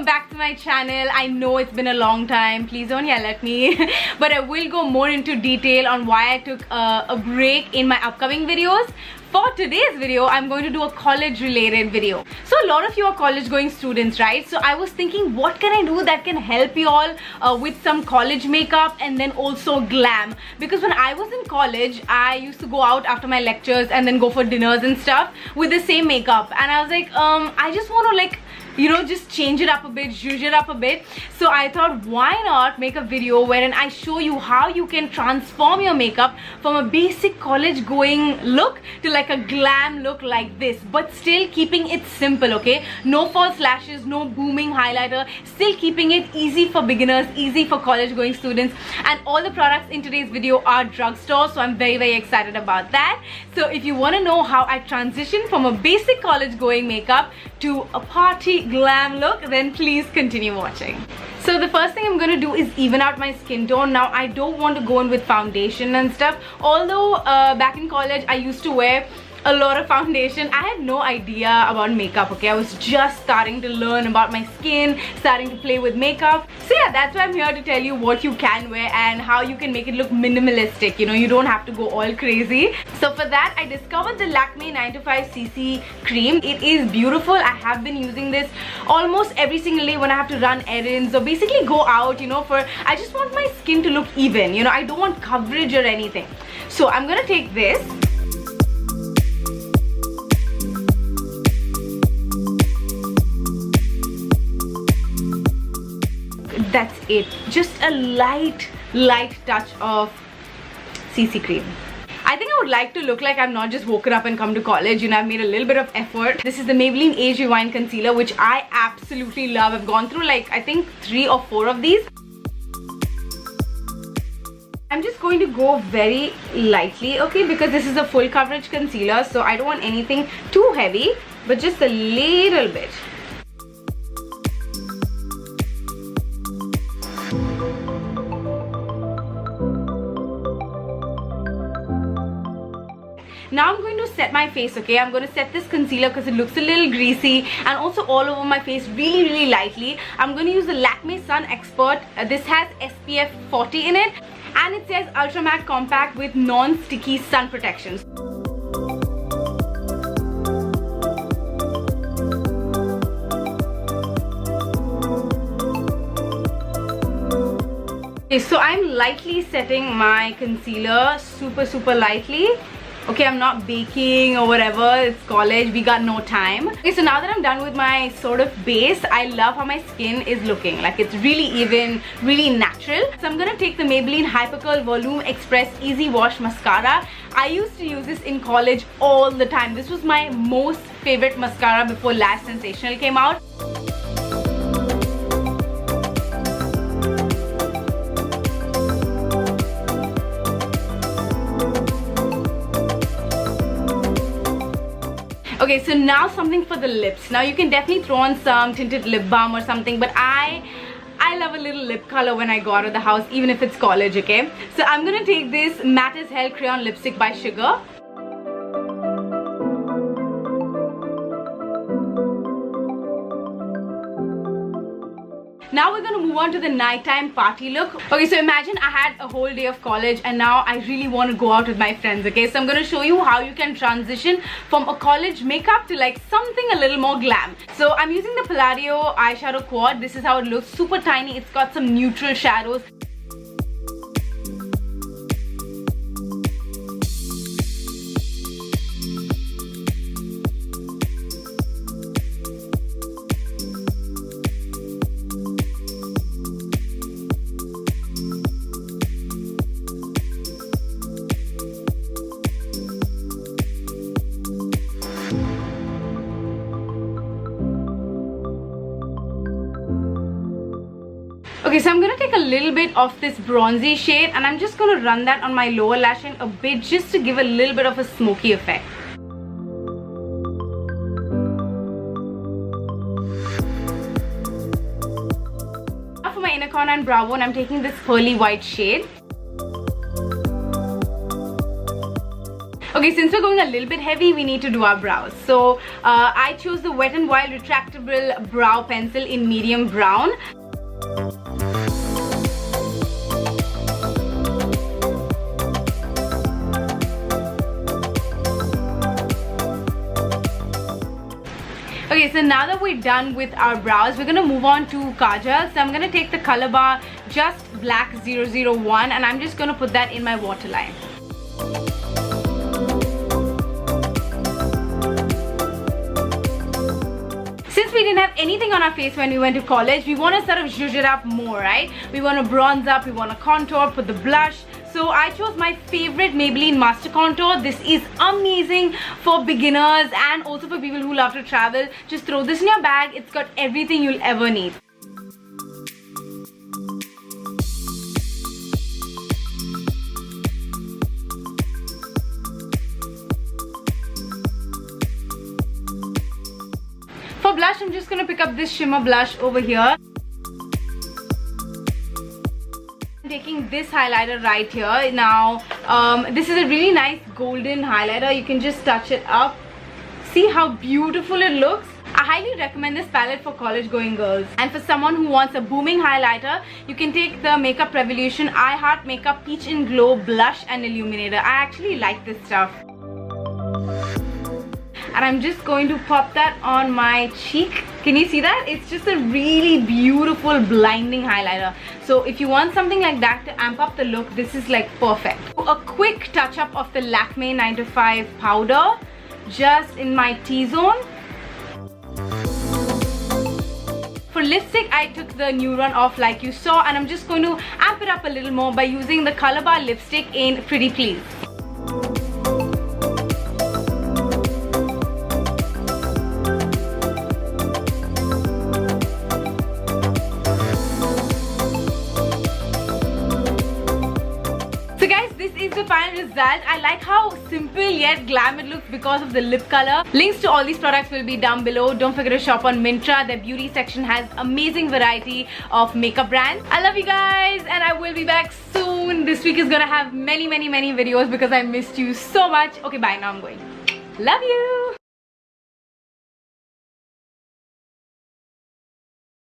welcome back to my channel. I know it's been a long time, please don't yell at me but I will go more into detail on why I took a break in my upcoming videos. For today's video, I'm going to do a college related video. So a lot of you are college going students, right? So I was thinking, what can I do that can help you all with some college makeup and then also glam? Because when I was in college, I used to go out after my lectures and then go for dinners and stuff with the same makeup. And I was like, I just want to like, you know, just change it up a bit, zhuzh it up a bit. So I thought, why not make a video wherein I show you how you can transform your makeup from a basic college going look to like a glam look like this, but still keeping it simple, okay? No false lashes, no booming highlighter, still keeping it easy for beginners, easy for college going students. And all the products in today's video are drugstore, so I'm very excited about that. So if you want to know how I transitioned from a basic college going makeup to a party glam look, then please continue watching. So the first thing I'm going to do is even out my skin tone. Now I don't want to go in with foundation and stuff, although back in college I used to wear a lot of foundation. I had no idea about makeup, okay? I was just starting to learn about my skin, starting to play with makeup. So yeah, that's why I'm here to tell you what you can wear and how you can make it look minimalistic. You know, you don't have to go all crazy. So for that, I discovered the Lakme 95cc cream. It is beautiful. I have been using this almost every single day when I have to run errands or basically go out, you know, I just want my skin to look even. You know, I don't want coverage or anything. So I'm gonna take this. That's it. Just a light touch of CC cream. I think I would like to look like I'm not just woken up and come to college. You know, I've made a little bit of effort. This is the Maybelline Age Rewind Concealer, which I absolutely love. I've gone through like, I think 3 or 4 of these. I'm just going to go very lightly, okay, because this is a full coverage concealer, so I don't want anything too heavy, but just a little bit. Now I'm going to set my face, okay? I'm going to set this concealer because it looks a little greasy and also all over my face really lightly. I'm going to use the Lakme Sun Expert. This has SPF 40 in it and it says Ultra Matte Compact with non-sticky sun protection. Okay, so I'm lightly setting my concealer, super lightly. Okay, I'm not baking or whatever, it's college, we got no time. Okay, so now that I'm done with my sort of base, I love how my skin is looking. Like, it's really even, really natural. So I'm gonna take the Maybelline Hyper Curl Volume Express Easy Wash Mascara. I used to use this in college all the time. This was my most favorite mascara before Lash Sensational came out. Okay, so now something for the lips. Now you can definitely throw on some tinted lip balm or something, but I love a little lip color when I go out of the house, even if it's college, okay? So I'm gonna take this Matte as Hell Crayon Lipstick by Sugar. Now we're going to move on to the nighttime party look. Okay, so imagine I had a whole day of college and now I really want to go out with my friends, okay? So I'm going to show you how you can transition from a college makeup to like something a little more glam. So I'm using the Palladio eyeshadow quad. This is how it looks, super tiny. It's got some neutral shadows. Okay, so I'm going to take a little bit of this bronzy shade and I'm just going to run that on my lower lash line a bit just to give a little bit of a smoky effect. Now for my inner corner and brow bone, I'm taking this pearly white shade. Okay, since we're going a little bit heavy, we need to do our brows. So I chose the Wet n Wild retractable brow pencil in medium brown. Okay, so now that we're done with our brows, we're gonna move on to kajal. So I'm gonna take the Colorbar Just Black 001 and I'm just gonna put that in my waterline. Since we didn't have anything on our face when we went to college, we want to sort of zhuzh it up more, right? We want to bronze up, we want to contour, put the blush. So I chose my favorite Maybelline Master Contour. This is amazing for beginners and also for people who love to travel. Just throw this in your bag. It's got everything you'll ever need. For blush, I'm just going to pick up this shimmer blush over here. I'm taking this highlighter right here. Now, this is a really nice golden highlighter. You can just touch it up. See how beautiful it looks? I highly recommend this palette for college going girls. And for someone who wants a booming highlighter, you can take the Makeup Revolution I Heart Makeup Peach and Glow Blush and Illuminator. I actually like this stuff. And I'm just going to pop that on my cheek. Can you see that? It's just a really beautiful blinding highlighter. So if you want something like that to amp up the look, this is like perfect. A quick touch up of the Lakme 9 to 5 powder just in my T-zone. For lipstick, I took the new one off like you saw, and I'm just going to amp it up a little more by using the Colorbar lipstick in Pretty Please. So guys, this is the final result. I like how simple yet glam it looks because of the lip color. Links to all these products will be down below. Don't forget to shop on Myntra. Their beauty section has amazing variety of makeup brands. I love you guys and I will be back soon. This week is gonna have many videos because I missed you so much. Okay, bye. Now I'm going. Love you.